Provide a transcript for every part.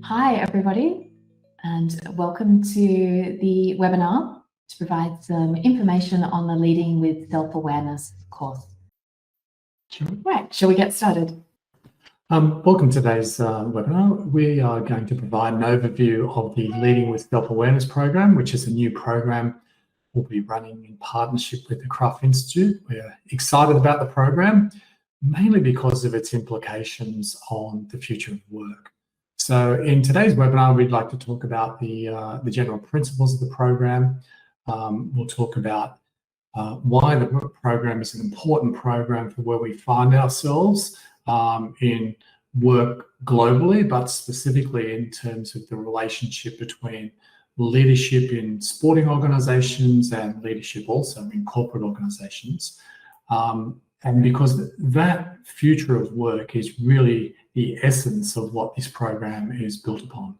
Hi, everybody, and welcome to the webinar to provide some information on the Leading with Self-Awareness course. Sure. Right, shall we get started? Welcome to today's webinar. We are going to provide an overview of the Leading with Self-Awareness program, which is a new program we'll be running in partnership with the Cruyff Institute. We're excited about the program, mainly because of its implications on the future of work. So in today's webinar, we'd like to talk about the general principles of the program. We'll talk about why the program is an important program for where we find ourselves in work globally, but specifically in terms of the relationship between leadership in sporting organizations and leadership also in corporate organizations. And because that future of work is really the essence of what this program is built upon.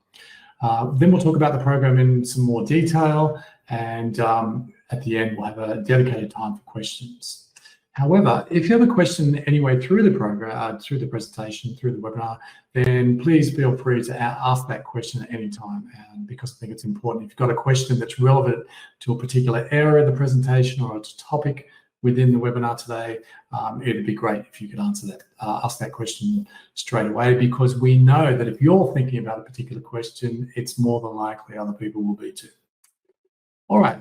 Then we'll talk about the program in some more detail, and at the end we'll have a dedicated time for questions. However, if you have a question anyway through the program, through the presentation, through the webinar, then please feel free to ask that question at any time, because I think it's important. If you've got a question that's relevant to a particular area of the presentation or a topic within the webinar today, it'd be great if you could ask that question straight away, because we know that if you're thinking about a particular question, it's more than likely other people will be too. All right,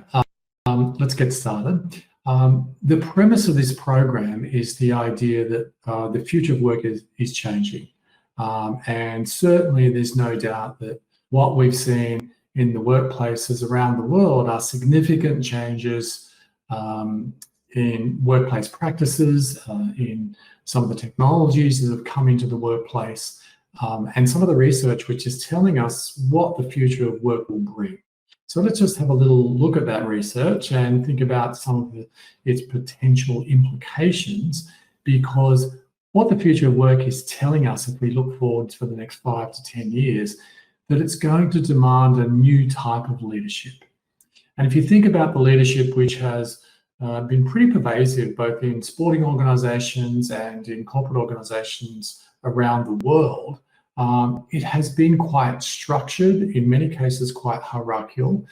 let's get started. The premise of this program is the idea that the future of work is changing. And certainly there's no doubt that what we've seen in the workplaces around the world are significant changes in workplace practices, in some of the technologies that have come into the workplace, and some of the research which is telling us what the future of work will bring. So let's just have a little look at that research and think about some of its potential implications, because what the future of work is telling us, if we look forward for the next 5 to 10 years, that it's going to demand a new type of leadership. And if you think about the leadership which has been pretty pervasive both in sporting organizations and in corporate organizations around the world, it has been quite structured, in many cases quite hierarchical,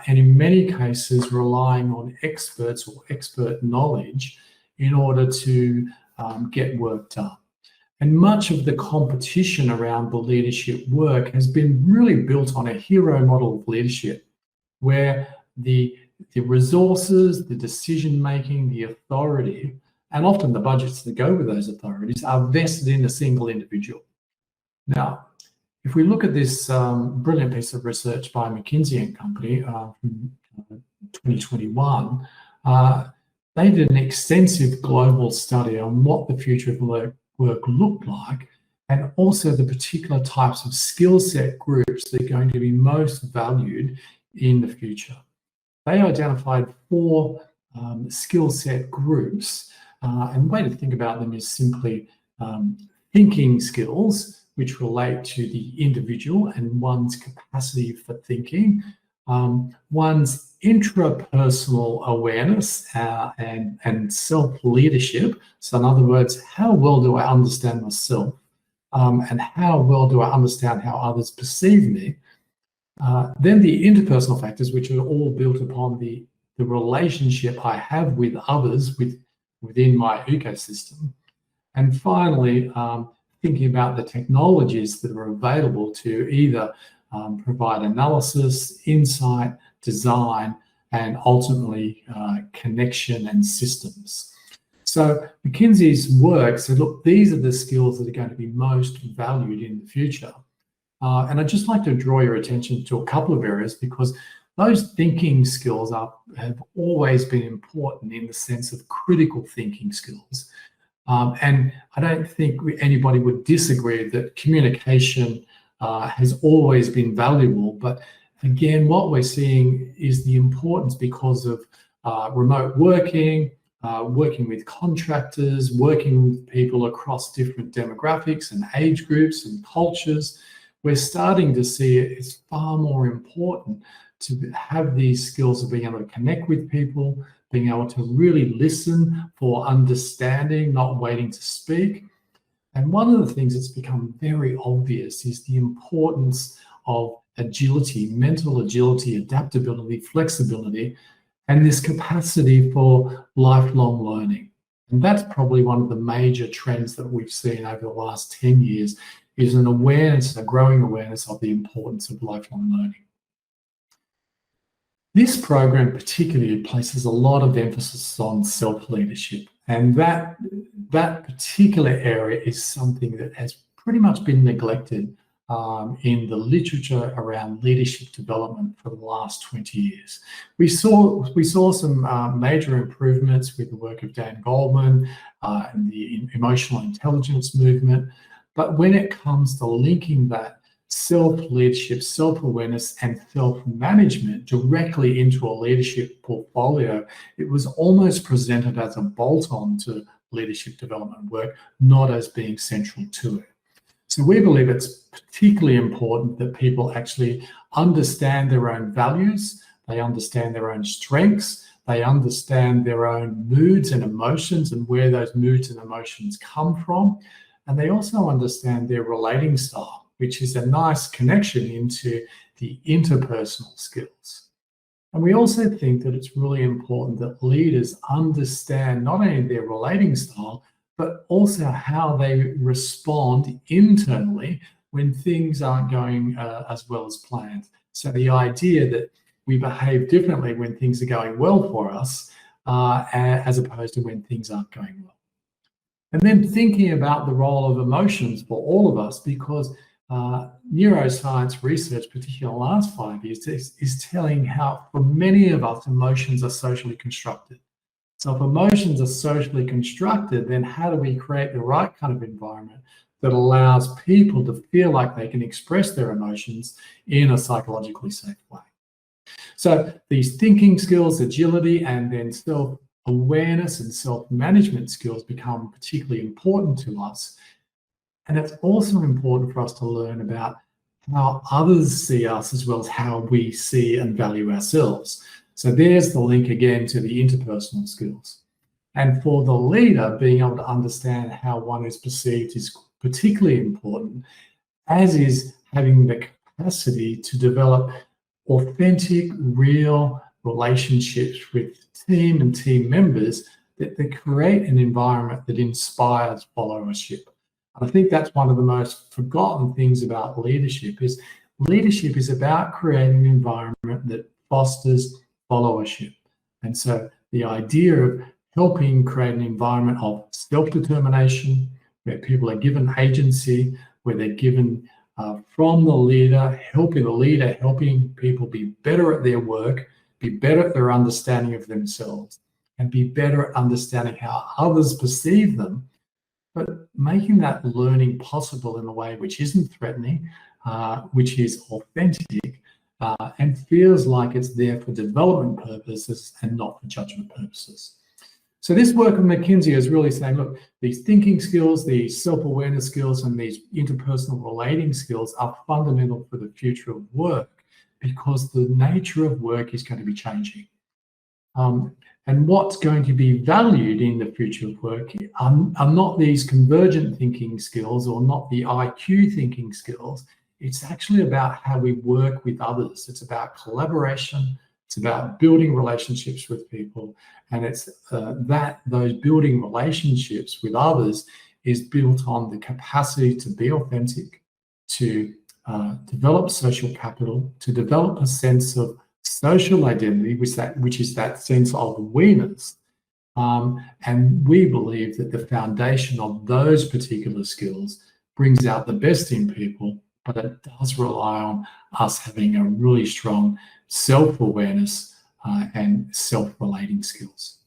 and in many cases relying on experts or expert knowledge in order to get work done. And much of the competition around the leadership work has been really built on a hero model of leadership, where the resources, the decision-making, the authority, and often the budgets that go with those authorities are vested in a single individual. Now, if we look at this brilliant piece of research by McKinsey & Company from 2021, they did an extensive global study on what the future of work looked like, and also the particular types of skill set groups that are going to be most valued in the future. They identified 4 skill set groups, and the way to think about them is simply thinking skills, which relate to the individual and one's capacity for thinking, one's intrapersonal awareness and self-leadership. So in other words, how well do I understand myself, and how well do I understand how others perceive me? Then the interpersonal factors, which are all built upon the relationship I have with others within my ecosystem. And finally, thinking about the technologies that are available to either provide analysis, insight, design, and ultimately connection and systems. So McKinsey's work said, look, these are the skills that are going to be most valued in the future. And I'd just like to draw your attention to a couple of areas, because those thinking skills have always been important in the sense of critical thinking skills. And I don't think anybody would disagree that communication has always been valuable. But again, what we're seeing is the importance because of remote working, working with contractors, working with people across different demographics and age groups and cultures. We're starting to see it's far more important to have these skills of being able to connect with people, being able to really listen for understanding, not waiting to speak, And one of the things that's become very obvious is the importance of agility, mental agility, adaptability, flexibility, and this capacity for lifelong learning. And that's probably one of the major trends that we've seen over the last 10 years is an awareness, a growing awareness of the importance of lifelong learning. This program particularly places a lot of emphasis on self-leadership, and that particular area is something that has pretty much been neglected in the literature around leadership development for the last 20 years. We saw some major improvements with the work of Dan Goldman and the emotional intelligence movement, but when it comes to linking that self-leadership, self-awareness, and self-management directly into a leadership portfolio, it was almost presented as a bolt-on to leadership development work, not as being central to it. So we believe it's particularly important that people actually understand their own values, they understand their own strengths, they understand their own moods and emotions and where those moods and emotions come from, and they also understand their relating style, which is a nice connection into the interpersonal skills. And we also think that it's really important that leaders understand not only their relating style, but also how they respond internally when things aren't going as well as planned. So the idea that we behave differently when things are going well for us, as opposed to when things aren't going well. And then thinking about the role of emotions for all of us, because neuroscience research, particularly in the last 5 years, is telling how for many of us, emotions are socially constructed. So if emotions are socially constructed, then how do we create the right kind of environment that allows people to feel like they can express their emotions in a psychologically safe way? So these thinking skills, agility, and then self-awareness and self-management skills become particularly important to us. And it's also important for us to learn about how others see us as well as how we see and value ourselves. So there's the link again to the interpersonal skills. And for the leader, being able to understand how one is perceived is particularly important, as is having the capacity to develop authentic, real relationships with team and team members that create an environment that inspires followership. I think that's one of the most forgotten things about leadership is about creating an environment that fosters followership. And so the idea of helping create an environment of self-determination, where people are given agency, where they're given from the leader, helping people be better at their work, be better at their understanding of themselves, and be better at understanding how others perceive them, but making that learning possible in a way which isn't threatening, which is authentic, and feels like it's there for development purposes and not for judgment purposes. So this work of McKinsey is really saying, look, these thinking skills, these self-awareness skills, and these interpersonal relating skills are fundamental for the future of work because the nature of work is going to be changing. And what's going to be valued in the future of work are not these convergent thinking skills or not the IQ thinking skills. It's actually about how we work with others. It's about collaboration. It's about building relationships with people. And it's those building relationships with others is built on the capacity to be authentic, to develop social capital, to develop a sense of social identity, which is that sense of awareness. And we believe that the foundation of those particular skills brings out the best in people, but it does rely on us having a really strong self-awareness and self-relating skills.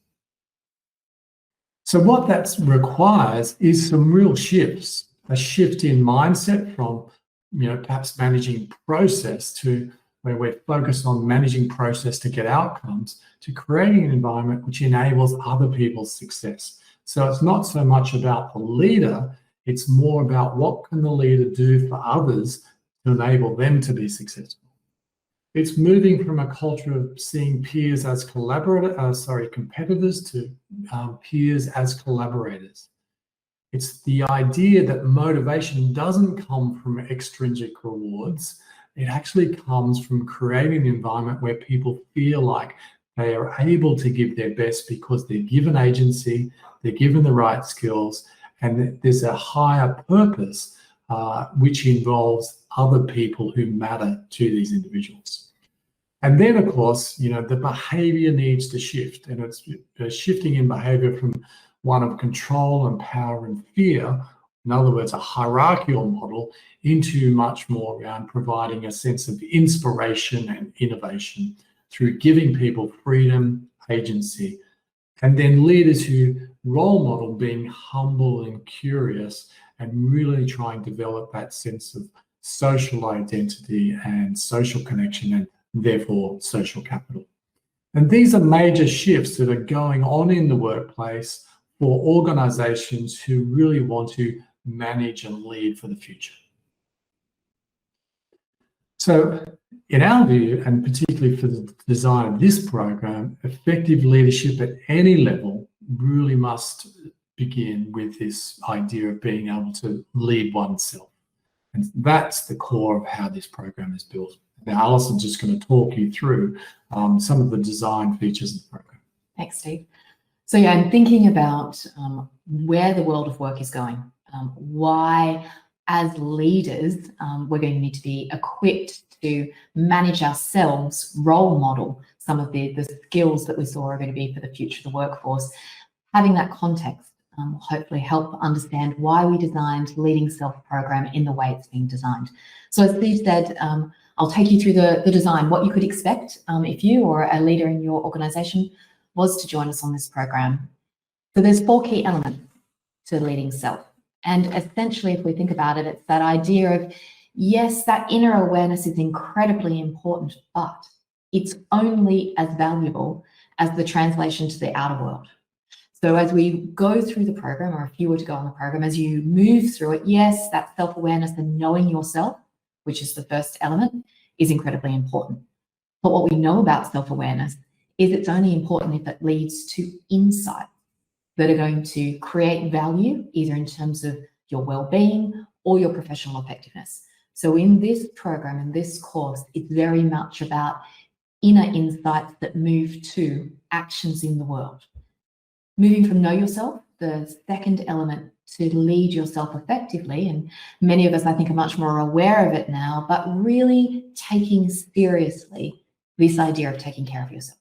So what that requires is some real shifts, a shift in mindset from, perhaps managing process to where we're focused on managing process to get outcomes, to creating an environment which enables other people's success. So it's not so much about the leader, it's more about what can the leader do for others to enable them to be successful. It's moving from a culture of seeing peers as competitors to peers as collaborators. It's the idea that motivation doesn't come from extrinsic rewards. It actually comes from creating an environment where people feel like they are able to give their best because they're given agency, they're given the right skills, and there's a higher purpose which involves other people who matter to these individuals. And then, of course, the behavior needs to shift, and it's shifting in behavior from one of control and power and fear, in other words, a hierarchical model, into much more around providing a sense of inspiration and innovation through giving people freedom, agency, and then leaders who role model being humble and curious and really try and develop that sense of social identity and social connection and therefore social capital. And these are major shifts that are going on in the workplace for organizations who really want to manage and lead for the future. So in our view, and particularly for the design of this program, effective leadership at any level really must begin with this idea of being able to lead oneself. And that's the core of how this program is built. Now, Alison's just going to talk you through some of the design features of the program. Thanks, Steve. So yeah, I'm thinking about where the world of work is going, why as leaders we're going to need to be equipped to manage ourselves, role model some of the skills that we saw are going to be for the future of the workforce. Having that context will hopefully help understand why we designed Leading Self program in the way it's being designed. So as Steve said, I'll take you through the design, what you could expect if you or a leader in your organization was to join us on this program. So there's 4 key elements to Leading Self. And essentially, if we think about it, it's that idea of, yes, that inner awareness is incredibly important, but it's only as valuable as the translation to the outer world. So as we go through the program, or if you were to go on the program, as you move through it, yes, that self-awareness and knowing yourself, which is the first element, is incredibly important. But what we know about self-awareness is it's only important if it leads to insight that are going to create value, either in terms of your well-being or your professional effectiveness. So in this program, in this course, it's very much about inner insights that move to actions in the world. Moving from know yourself, the second element, to lead yourself effectively, and many of us, I think, are much more aware of it now, but really taking seriously this idea of taking care of yourself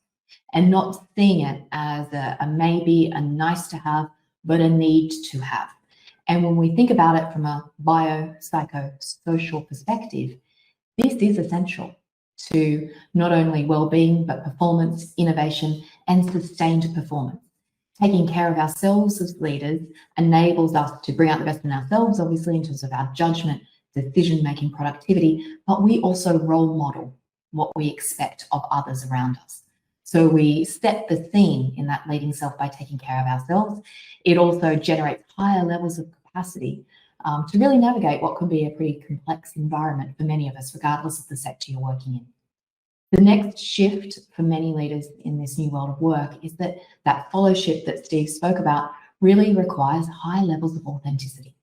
and not seeing it as a maybe, a nice to have, but a need to have. And when we think about it from a bio-psycho-social perspective, this is essential to not only well-being, but performance, innovation, and sustained performance. Taking care of ourselves as leaders enables us to bring out the best in ourselves, obviously, in terms of our judgment, decision-making, productivity, but we also role model what we expect of others around us. So we set the scene in that leading self by taking care of ourselves. It also generates higher levels of capacity to really navigate what can be a pretty complex environment for many of us, regardless of the sector you're working in. The next shift for many leaders in this new world of work is that fellowship that Steve spoke about really requires high levels of authenticity.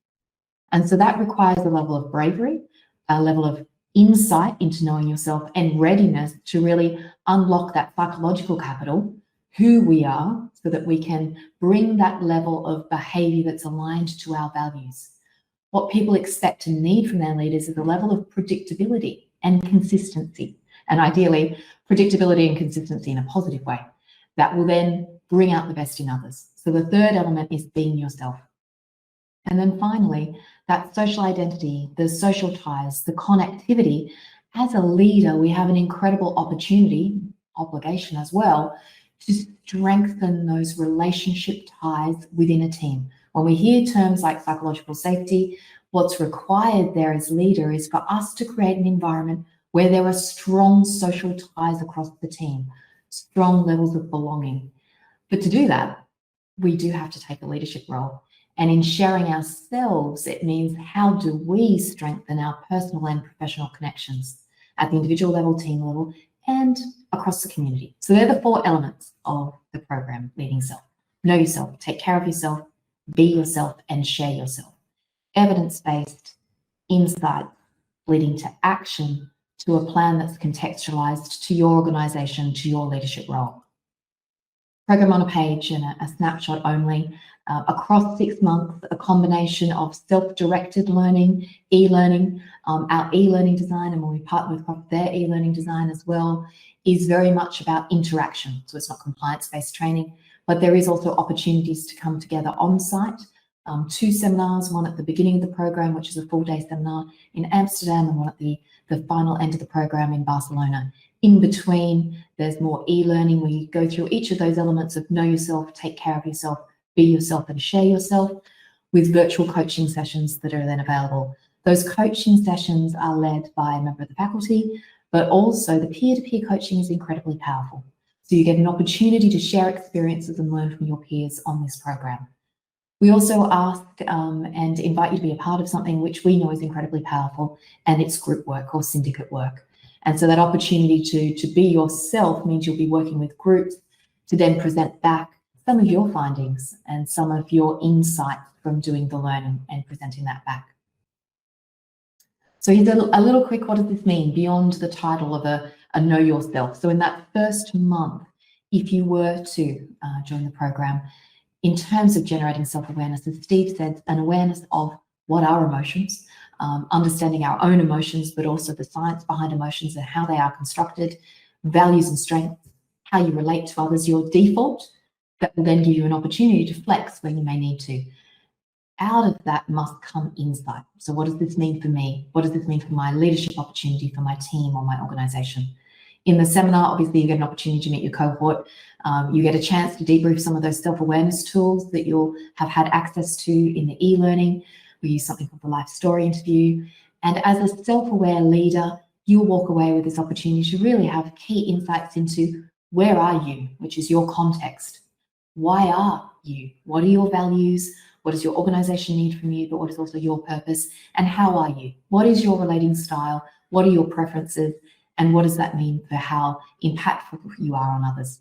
And so that requires a level of bravery, a level of insight into knowing yourself, and readiness to really unlock that psychological capital, who we are, so that we can bring that level of behavior that's aligned to our values. What people expect and need from their leaders is a level of predictability and consistency. And ideally, predictability and consistency in a positive way that will then bring out the best in others. So the third element is being yourself. And then finally, that social identity, the social ties, the connectivity. As a leader, we have an incredible opportunity, obligation as well, to strengthen those relationship ties within a team. When we hear terms like psychological safety, what's required there as leader is for us to create an environment where there are strong social ties across the team, strong levels of belonging. But to do that, we do have to take a leadership role. And in sharing ourselves, it means how do we strengthen our personal and professional connections at the individual level, team level, and across the community. So they're the 4 elements of the program, Leading Self. Know yourself, take care of yourself, be yourself and share yourself. Evidence-based insight leading to action, to a plan that's contextualized to your organization, to your leadership role. Program on a page and a snapshot only. Across 6 months, a combination of self-directed learning, e-learning, our e-learning design, and when we partner with their e-learning design as well, is very much about interaction. So it's not compliance-based training, but there is also opportunities to come together on site. 2 seminars, one at the beginning of the program, which is a full-day seminar in Amsterdam, and one at the final end of the program in Barcelona. In between, there's more e-learning where you go through each of those elements of know yourself, take care of yourself, be yourself, and share yourself, with virtual coaching sessions that are then available. Those coaching sessions are led by a member of the faculty, but also the peer-to-peer coaching is incredibly powerful. So you get an opportunity to share experiences and learn from your peers on this program. We also ask and invite you to be a part of something which we know is incredibly powerful, and it's group work or syndicate work. And so that opportunity to be yourself means you'll be working with groups to then present back some of your findings and some of your insights from doing the learning and presenting that back. So here's a little quick, what does this mean beyond the title of a know yourself? So in that first month, if you were to join the program, in terms of generating self-awareness, as Steve said, an awareness of what are emotions, understanding our own emotions, but also the science behind emotions and how they are constructed, values and strengths, how you relate to others, your default, that will then give you an opportunity to flex when you may need to. Out of that must come insight. So what does this mean for me? What does this mean for my leadership opportunity, for my team or my organization? In the seminar, obviously, you get an opportunity to meet your cohort. You get a chance to debrief some of those self-awareness tools that you'll have had access to in the e-learning. We use something called the life story interview. And as a self-aware leader, you'll walk away with this opportunity to really have key insights into where are you, which is your context. Why are you? What are your values? What does your organization need from you? But what is also your purpose? And how are you? What is your relating style? What are your preferences? And what does that mean for how impactful you are on others?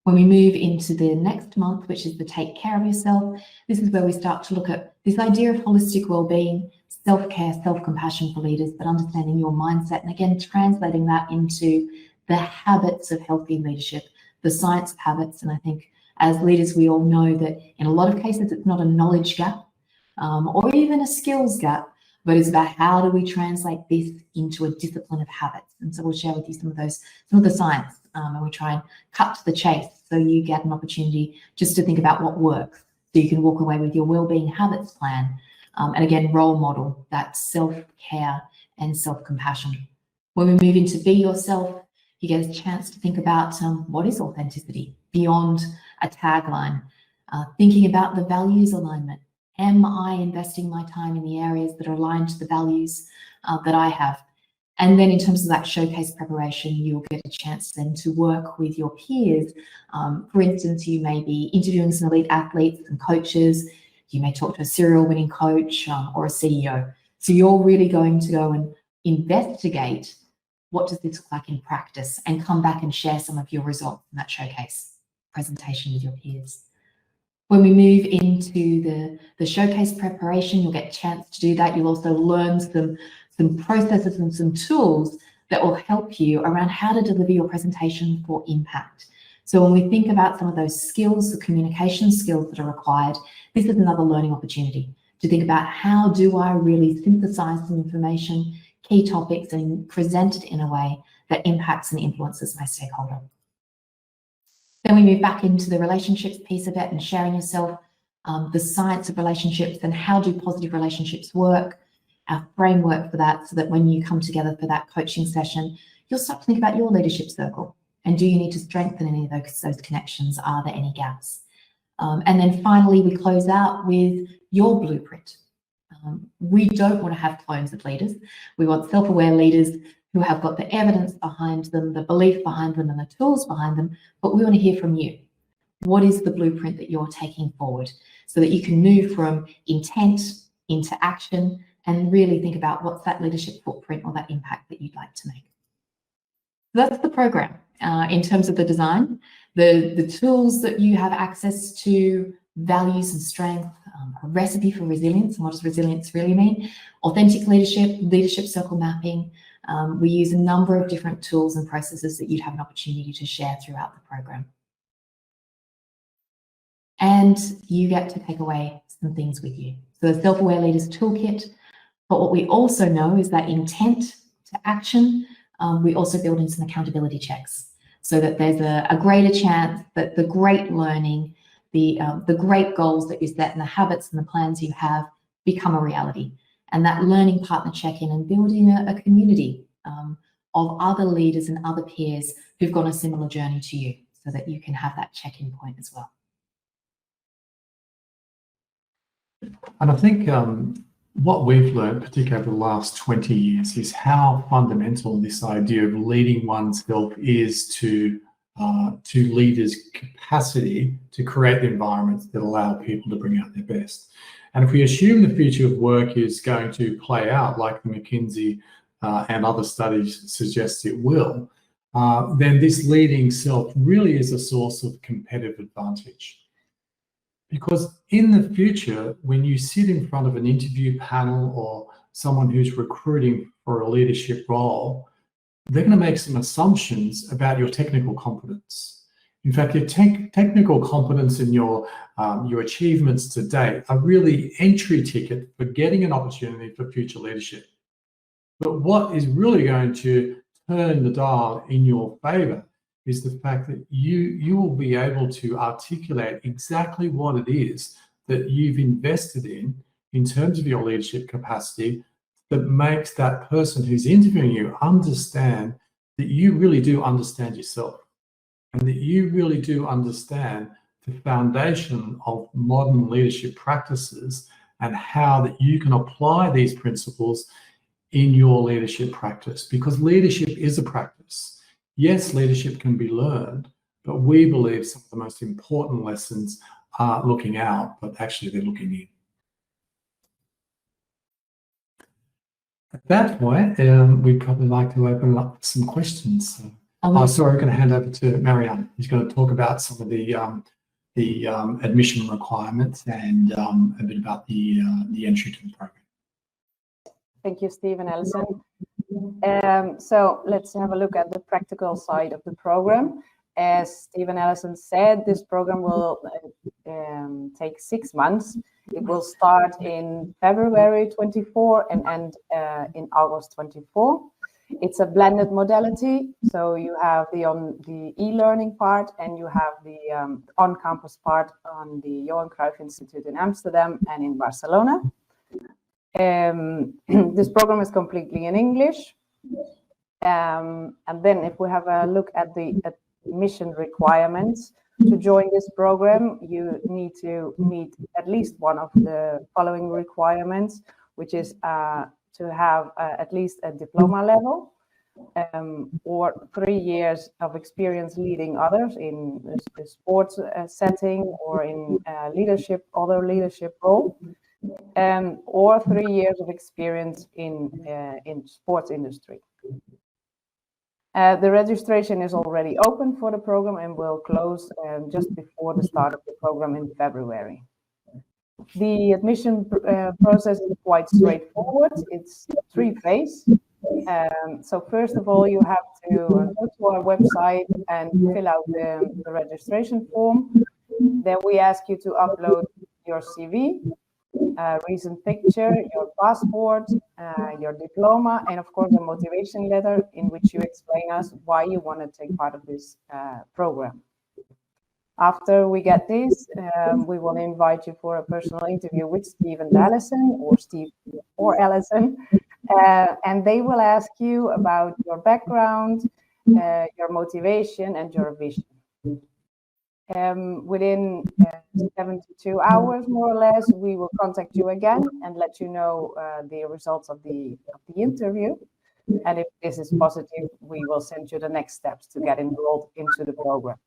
When we move into the next month, which is the take care of yourself, this is where we start to look at this idea of holistic well-being, self-care, self-compassion for leaders, but understanding your mindset, and again, translating that into the habits of healthy leadership, the science of habits. And I think as leaders, we all know that in a lot of cases, it's not a knowledge gap or even a skills gap, but it's about how do we translate this into a discipline of habits. And so we'll share with you some of the science, and we try and cut to the chase so you get an opportunity just to think about what works, so you can walk away with your wellbeing habits plan, and again, role model that self-care and self-compassion. When we move into be yourself, you get a chance to think about what is authenticity beyond a tagline, thinking about the values alignment. Am I investing my time in the areas that are aligned to the values that I have? And then in terms of that showcase preparation, you'll get a chance then to work with your peers. For instance, you may be interviewing some elite athletes and coaches. You may talk to a serial winning coach or a CEO. So you're really going to go and investigate what does this look like in practice and come back and share some of your results in that showcase presentation with your peers. When we move into the showcase preparation, you'll get a chance to do that. You'll also learn some processes and some tools that will help you around how to deliver your presentation for impact. So when we think about some of those skills, the communication skills that are required, this is another learning opportunity to think about how do I really synthesize some information, key topics, and present it in a way that impacts and influences my stakeholder. Then we move back into the relationships piece of it and sharing yourself, the science of relationships and how do positive relationships work, our framework for that, so that when you come together for that coaching session, you'll start to think about your leadership circle. And do you need to strengthen any of those connections? Are there any gaps? And then finally, we close out with your blueprint. We don't want to have clones of leaders. We want self-aware leaders who have got the evidence behind them, the belief behind them, and the tools behind them, but we want to hear from you. What is the blueprint that you're taking forward so that you can move from intent into action and really think about what's that leadership footprint or that impact that you'd like to make? That's the program. In terms of the design, the tools that you have access to values and strength, a recipe for resilience, and what does resilience really mean, authentic leadership, leadership circle mapping. We use a number of different tools and processes that you'd have an opportunity to share throughout the program. And you get to take away some things with you. So the Self-Aware Leaders Toolkit, but what we also know is that intent to action, we also build in some accountability checks so that there's a greater chance that the great learning, the great goals that you set and the habits and the plans you have become a reality. And that learning partner check-in and building a community of other leaders and other peers who've gone a similar journey to you so that you can have that check-in point as well. And I think what we've learned, particularly over the last 20 years, is how fundamental this idea of leading oneself is to leaders' capacity to create the environments that allow people to bring out their best. And if we assume the future of work is going to play out like the McKinsey and other studies suggest it will, then this leading self really is a source of competitive advantage. Because in the future, when you sit in front of an interview panel or someone who's recruiting for a leadership role, they're going to make some assumptions about your technical competence. In fact, your technical competence and your achievements to date are really entry ticket for getting an opportunity for future leadership. But what is really going to turn the dial in your favor is the fact that you will be able to articulate exactly what it is that you've invested in terms of your leadership capacity that makes that person who's interviewing you understand that you really do understand yourself and that you really do understand the foundation of modern leadership practices and how that you can apply these principles in your leadership practice, because leadership is a practice. Yes, leadership can be learned, but we believe some of the most important lessons aren't looking out, but actually they're looking in. At that point, we'd probably like to open up some questions. Sorry, I'm going to hand over to Marianne. Who's going to talk about some of the admission requirements and a bit about the entry to the program. Thank you, Steve and Alison. So let's have a look at the practical side of the program. As Steve and Alison said, this program will take 6 months. It will start in February 24 and end in August 24. It's a blended modality, so you have the e-learning part and you have the on-campus part on the Johan Cruyff Institute in Amsterdam and in Barcelona. This program is completely in English. And then if we have a look at the admission requirements, to join this program, you need to meet at least one of the following requirements, which is to have at least a diploma level or 3 years of experience leading others in a sports setting or in other leadership role. Or 3 years of experience in sports industry. The registration is already open for the program and will close just before the start of the program in February. The admission process is quite straightforward. It's 3 phases. So first of all, you have to go to our website and fill out the registration form. Then we ask you to upload your CV, a recent picture, your passport, your diploma, and of course a motivation letter in which you explain us why you want to take part of this program. After we get this, we will invite you for a personal interview with Steve and Alison, or Steve or Alison, and they will ask you about your background, your motivation, and your vision. Within 72 hours, more or less, we will contact you again and let you know the results of the interview. And if this is positive, we will send you the next steps to get enrolled into the program.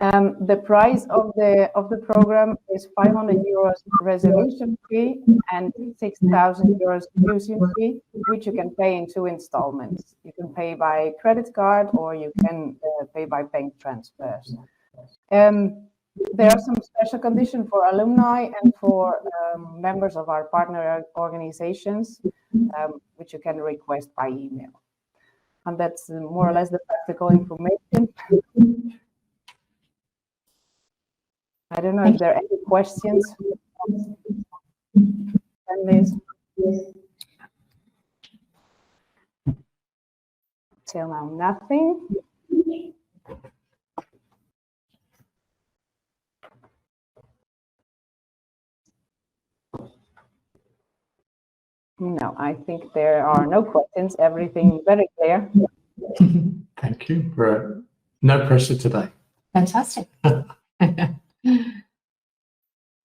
The price of the program is 500 euros reservation fee and 6,000 euros tuition fee, which you can pay in 2 installments. You can pay by credit card or you can pay by bank transfers. There are some special conditions for alumni and for members of our partner organizations, which you can request by email. And that's more or less the practical information. I don't know if there are any questions. Till now, nothing. No, I think there are no questions. Everything very clear. Thank you. No pressure today. Fantastic.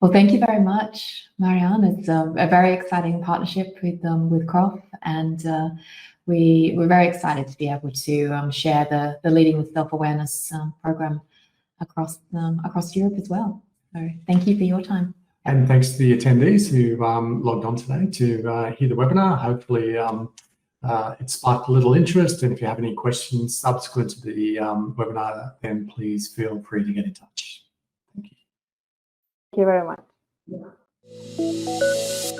Well, thank you very much, Marianne. It's a very exciting partnership with Cruyff, and we're very excited to be able to share the Leading with Self-Awareness program across Europe as well. So thank you for your time. And thanks to the attendees who logged on today to hear the webinar. Hopefully it sparked a little interest, and if you have any questions subsequent to the webinar, then please feel free to get in touch. Thank you. Thank you very much.